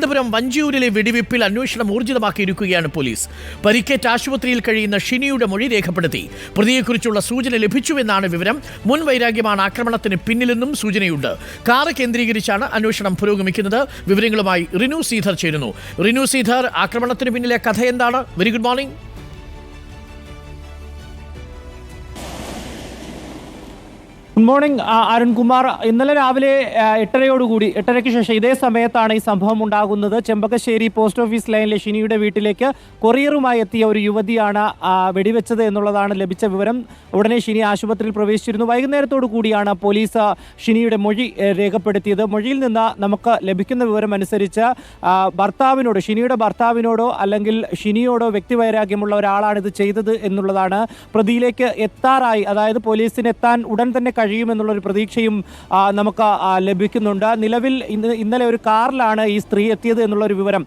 തിരുവനന്തപുരം വഞ്ചിയൂരിലെ വെടിവെപ്പിൽ അന്വേഷണം ഊർജിതമാക്കിയിരിക്കുകയാണ് പോലീസ്. പരിക്കേറ്റ് ആശുപത്രിയിൽ കഴിയുന്ന ഷിനിയുടെ മൊഴി രേഖപ്പെടുത്തി. പ്രതിയെക്കുറിച്ചുള്ള സൂചന ലഭിച്ചുവെന്നാണ് വിവരം. മുൻ വൈരാഗ്യമാണ് ആക്രമണത്തിന് പിന്നിലെന്നും സൂചനയുണ്ട്. കാറ് കേന്ദ്രീകരിച്ചാണ് അന്വേഷണം പുരോഗമിക്കുന്നത്. വിവരങ്ങളുമായി റിനു ശ്രീധർ ചേരുന്നു. റിനു ശ്രീധർ, ആക്രമണത്തിന് പിന്നിലെ കഥ എന്താണ്? Very good morning. Good morning Arunkumar. ഇന്നലെ രാവിലെ 8:30 ശേഷം ഇതേ സമയത്താണ് ഈ സംഭവം ഉണ്ടാകുന്നത്. ചെമ്പകശ്ശേരി പോസ്റ്റ് ഓഫീസ് ലൈനിലെ ഷിനിയുടെ വീട്ടിലേക്ക് കൊറിയറുമായി എത്തിയ ഒരു യുവതിയാണ് വെടിവെച്ചത് എന്നുള്ളതാണ് ലഭിച്ച വിവരം. ഉടനെ ഷിനി ആശുപത്രിയിൽ പ്രവേശിച്ചിരുന്നു. വൈകുന്നേരത്തോടു കൂടിയാണ് പോലീസ് ഷിനിയുടെ മൊഴി രേഖപ്പെടുത്തിയത്. മൊഴിയിൽ നിന്ന് നമുക്ക് ലഭിക്കുന്ന വിവരം അനുസരിച്ച് ഷിനിയുടെ ഭർത്താവിനോടോ അല്ലെങ്കിൽ ഷിനിയോടോ വ്യക്തിവൈരാഗ്യമുള്ള ഒരാളാണ് ഇത് ചെയ്തത് എന്നുള്ളതാണ്. പ്രതിയിലേക്ക് എത്താറായി, അതായത് പോലീസിന് എത്താൻ ഉടൻ തന്നെ കഴിയുമെന്നുള്ളൊരു പ്രതീക്ഷയും നമുക്ക് ലഭിക്കുന്നുണ്ട്. നിലവിൽ ഇന്നലെ ഒരു കാറിലാണ് ഈ സ്ത്രീ എത്തിയത് എന്നുള്ളൊരു വിവരം.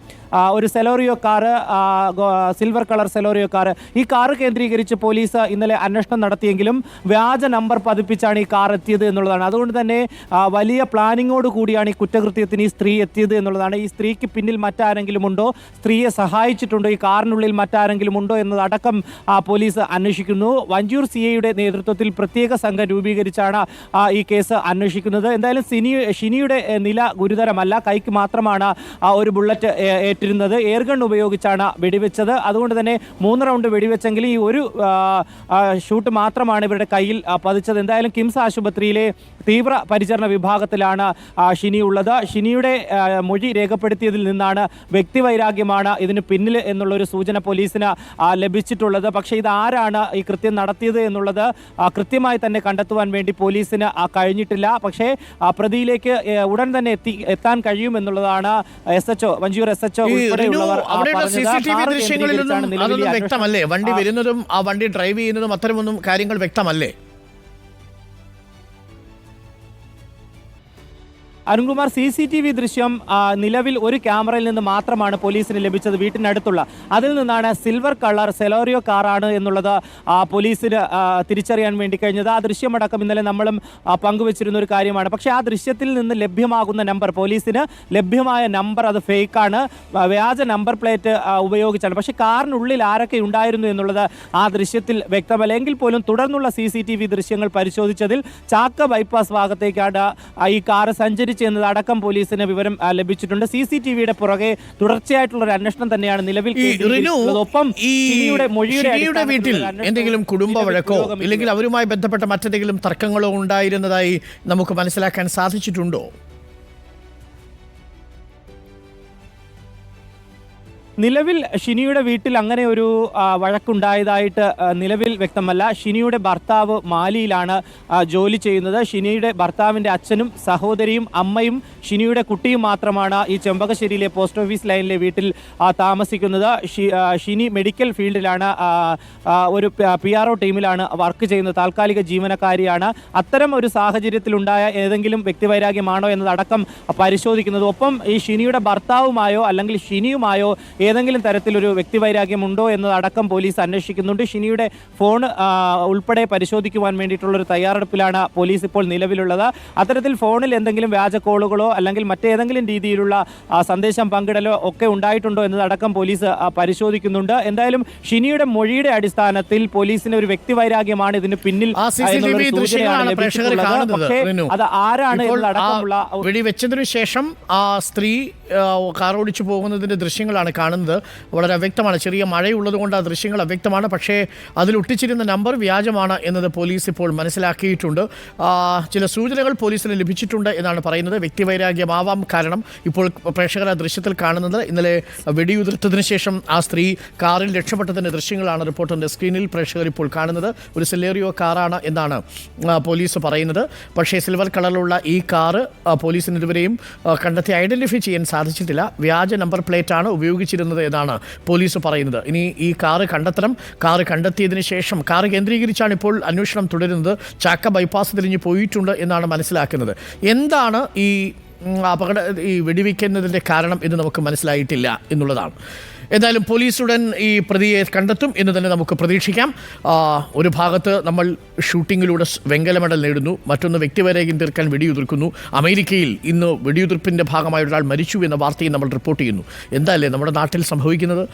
ഒരു സെലോറിയോ കാറ്, സിൽവർ കളർ സെലോറിയോ കാറ്. ഈ കാറ് കേന്ദ്രീകരിച്ച് പോലീസ് ഇന്നലെ അന്വേഷണം നടത്തിയെങ്കിലും വ്യാജ നമ്പർ പതിപ്പിച്ചാണ് ഈ കാർ എത്തിയത് എന്നുള്ളതാണ്. അതുകൊണ്ട് തന്നെ വലിയ പ്ലാനിങ്ങോട് കൂടിയാണ് ഈ കുറ്റകൃത്യത്തിന് ഈ സ്ത്രീ എത്തിയത് എന്നുള്ളതാണ്. ഈ സ്ത്രീക്ക് പിന്നിൽ മറ്റാരെങ്കിലും ഉണ്ടോ, സ്ത്രീയെ സഹായിച്ചിട്ടുണ്ടോ, ഈ കാറിനുള്ളിൽ മറ്റാരെങ്കിലും ഉണ്ടോ എന്നതടക്കം പോലീസ് അന്വേഷിക്കുന്നു. വഞ്ചിയൂർ CIയുടെ നേതൃത്വത്തിൽ പ്രത്യേക സംഘം രൂപീകരിച്ചാണ് ഈ കേസ് അന്വേഷിക്കുന്നത്. എന്തായാലും ഷിനിയുടെ നില ഗുരുതരമല്ല. കൈക്ക് മാത്രമാണ് ഒരു ബുള്ളറ്റ് ഏറ്റിരുന്നത്. എയർഗൺ ഉപയോഗിച്ചാണ് വെടിവെച്ചത്. അതുകൊണ്ട് തന്നെ 3 റൗണ്ട് വെടിവെച്ചെങ്കിൽ ഈ ഒരു ഷൂട്ട് മാത്രമാണ് ഇവരുടെ കയ്യിൽ പതിച്ചത്. എന്തായാലും കിംസ് ആശുപത്രിയിലെ തീവ്ര പരിചരണ വിഭാഗത്തിലാണ് ഷിനി ഉള്ളത്. ഷിനിയുടെ മൊഴി രേഖപ്പെടുത്തിയതിൽ നിന്നാണ് വ്യക്തിവൈരാഗ്യമാണ് ഇതിന് പിന്നിൽ എന്നുള്ളൊരു സൂചന പോലീസിന് ലഭിച്ചിട്ടുള്ളത്. പക്ഷേ ഇതാരാണ് ഈ കൃത്യം നടത്തിയത് എന്നുള്ളത് കൃത്യമായി തന്നെ കണ്ടെത്തുവാൻ വേണ്ടി പോലീസിന് കഴിഞ്ഞിട്ടില്ല. പക്ഷേ പ്രതിയിലേക്ക് ഉടൻ തന്നെ എത്താൻ കഴിയുമെന്നുള്ളതാണ് വഞ്ചിയൂർ SHO ഉൾപ്പെടെയുള്ളവർ വ്യക്തമല്ലേ? വണ്ടി വരുന്നതും ആ വണ്ടി ഡ്രൈവ് ചെയ്യുന്നതും അത്തരമൊന്നും കാര്യങ്ങൾ വ്യക്തമല്ലേ? അരുൺകുമാർ, CCTV ദൃശ്യം നിലവിൽ ഒരു ക്യാമറയിൽ നിന്ന് മാത്രമാണ് പോലീസിന് ലഭിച്ചത്, വീട്ടിനടുത്തുള്ള. അതിൽ നിന്നാണ് സിൽവർ കളർ സെലോറിയോ കാറാണ് എന്നുള്ളത് പോലീസിന് തിരിച്ചറിയാൻ വേണ്ടി കഴിഞ്ഞത്. ആ ദൃശ്യമടക്കം ഇന്നലെ നമ്മളും പങ്കുവച്ചിരുന്ന ഒരു കാര്യമാണ്. പക്ഷേ ആ ദൃശ്യത്തിൽ നിന്ന് ലഭ്യമാകുന്ന നമ്പർ, പോലീസിന് ലഭ്യമായ നമ്പർ അത് ഫേക്കാണ്, വ്യാജ നമ്പർ പ്ലേറ്റ് ഉപയോഗിച്ചാണ്. പക്ഷേ കാറിനുള്ളിൽ ആരൊക്കെ ഉണ്ടായിരുന്നു എന്നുള്ളത് ആ ദൃശ്യത്തിൽ വ്യക്തമല്ല. എങ്കിൽ പോലും തുടർന്നുള്ള CCTV ദൃശ്യങ്ങൾ പരിശോധിച്ചതിൽ ചാക്ക ബൈപ്പാസ് ഭാഗത്തേക്കാണ് ഈ കാർ സഞ്ചരിച്ചത് എന്നതടക്കം പോലീസിന് വിവരം ലഭിച്ചിട്ടുണ്ട്. CCTVയുടെ പുറകെ തുടർച്ചയായിട്ടുള്ള ഒരു അന്വേഷണം തന്നെയാണ് നിലവിൽ. ഒപ്പം ഷിനിയുടെ വീട്ടിൽ എന്തെങ്കിലും കുടുംബ വഴക്കോ ഇല്ലെങ്കിൽ അവരുമായി ബന്ധപ്പെട്ട മറ്റെന്തെങ്കിലും തർക്കങ്ങളോ ഉണ്ടായിരുന്നതായി നമുക്ക് മനസ്സിലാക്കാൻ സാധിച്ചിട്ടുണ്ടോ? നിലവിൽ ഷിനിയുടെ വീട്ടിൽ അങ്ങനെ ഒരു വഴക്കുണ്ടായതായിട്ട് നിലവിൽ വ്യക്തമല്ല. ഷിനിയുടെ ഭർത്താവ് മാലിയിലാണ് ജോലി ചെയ്യുന്നത്. ഷിനിയുടെ ഭർത്താവിൻ്റെ അച്ഛനും സഹോദരിയും അമ്മയും ഷിനിയുടെ കുട്ടിയും മാത്രമാണ് ഈ ചെമ്പകശ്ശേരിയിലെ പോസ്റ്റ് ഓഫീസ് ലൈനിലെ വീട്ടിൽ താമസിക്കുന്നത്. ഷിനി മെഡിക്കൽ ഫീൽഡിലാണ്, ഒരു PRO ടീമിലാണ് വർക്ക് ചെയ്യുന്നത്, താൽക്കാലിക ജീവനക്കാരിയാണ്. അത്തരം ഒരു സാഹചര്യത്തിലുണ്ടായ ഏതെങ്കിലും വ്യക്തിവൈരാഗ്യമാണോ എന്നതടക്കം പരിശോധിക്കുന്നത്. ഒപ്പം ഈ ഷിനിയുടെ ഭർത്താവുമായോ അല്ലെങ്കിൽ ഷിനിയുമായോ ഏതെങ്കിലും തരത്തിലൊരു വ്യക്തിവൈരാഗ്യമുണ്ടോ എന്നതടക്കം പോലീസ് അന്വേഷിക്കുന്നുണ്ട്. ഷിനിയുടെ ഫോൺ ഉൾപ്പെടെ പരിശോധിക്കുവാൻ വേണ്ടിയിട്ടുള്ളൊരു തയ്യാറെടുപ്പിലാണ് പോലീസ് ഇപ്പോൾ നിലവിലുള്ളത്. അത്തരത്തിൽ ഫോണിൽ എന്തെങ്കിലും വ്യാജ കോളുകളോ അല്ലെങ്കിൽ മറ്റേതെങ്കിലും രീതിയിലുള്ള സന്ദേശം പങ്കിടലോ ഒക്കെ ഉണ്ടായിട്ടുണ്ടോ എന്നതടക്കം പോലീസ് പരിശോധിക്കുന്നുണ്ട്. എന്തായാലും ഷിനിയുടെ മൊഴിയുടെ അടിസ്ഥാനത്തിൽ പോലീസിന് ഒരു വ്യക്തിവൈരാഗ്യമാണ് ഇതിന് പിന്നിൽ സൂചനയാണ് ലഭിച്ചിട്ടുള്ളത്. പക്ഷേ അത് ആരാണ് എന്നതടക്കമുള്ള വെടിവെച്ചതിനു ശേഷം ആ സ്ത്രീ കാർ ഓടിച്ചു പോകുന്നതിന്റെ ദൃശ്യങ്ങളാണ് കാണുന്നത്. വളരെ അവ്യക്തമാണ്. ചെറിയ മഴയുള്ളത് കൊണ്ട് ആ ദൃശ്യങ്ങൾ അവ്യക്തമാണ്. പക്ഷേ അതിൽ ഒട്ടിച്ചിരുന്ന നമ്പർ വ്യാജമാണ് എന്നത് പോലീസ് ഇപ്പോൾ മനസ്സിലാക്കിയിട്ടുണ്ട്. ചില സൂചനകൾ പോലീസിന് ലഭിച്ചിട്ടുണ്ട് എന്നാണ് പറയുന്നത്. വ്യക്തിവൈരാഗ്യമാവാം കാരണം ഇപ്പോൾ പ്രേക്ഷകർ ആ ദൃശ്യത്തിൽ കാണുന്നത്. ഇന്നലെ വെടിയുതിർത്തതിന് ശേഷം ആ സ്ത്രീ കാറിൽ രക്ഷപ്പെട്ടതിൻ്റെ ദൃശ്യങ്ങളാണ് റിപ്പോർട്ടറിൻ്റെ സ്ക്രീനിൽ പ്രേക്ഷകർ ഇപ്പോൾ കാണുന്നത്. ഒരു സെലേറിയോ കാറാണ് എന്നാണ് പോലീസ് പറയുന്നത്. പക്ഷേ സിൽവർ കളറിലുള്ള ഈ കാറ് പോലീസിന് ഇതുവരെയും കണ്ടെത്തി ഐഡൻറ്റിഫൈ ചെയ്യാൻ സാധിച്ചിട്ടില്ല. വ്യാജ നമ്പർ പ്ലേറ്റാണ് ഉപയോഗിച്ചിരുന്നത് എന്നാണ് പോലീസ് പറയുന്നത്. ഇനി ഈ കാറ് കണ്ടെത്തണം. കാറ് കണ്ടെത്തിയതിന് ശേഷം കാറ് കേന്ദ്രീകരിച്ചാണ് ഇപ്പോൾ അന്വേഷണം തുടരുന്നത്. ചാക്ക ബൈപ്പാസ് തിരിഞ്ഞ് പോയിട്ടുണ്ട് എന്നാണ് മനസ്സിലാക്കുന്നത്. എന്താണ് ഈ ഈ വെടിവെക്കുന്നതിൻ്റെ കാരണം എന്ന് നമുക്ക് മനസ്സിലായിട്ടില്ല എന്നുള്ളതാണ്. എന്തായാലും പോലീസ് ഉടൻ ഈ പ്രതിയെ കണ്ടെത്തും എന്ന് തന്നെ നമുക്ക് പ്രതീക്ഷിക്കാം. ഒരു ഭാഗത്ത് നമ്മൾ ഷൂട്ടിങ്ങിലൂടെ വെങ്കല മെഡൽ നേടുന്നു, മറ്റൊന്ന് വ്യക്തിവൈരാഗ്യം തീർക്കാൻ വെടിയുതിർക്കുന്നു. അമേരിക്കയിൽ ഇന്ന് വെടിയുതിർപ്പിൻ്റെ ഭാഗമായി ഒരാൾ മരിച്ചു എന്ന വാർത്തയും നമ്മൾ റിപ്പോർട്ട് ചെയ്യുന്നു. എന്തായാലും നമ്മുടെ നാട്ടിൽ സംഭവിക്കുന്നത്.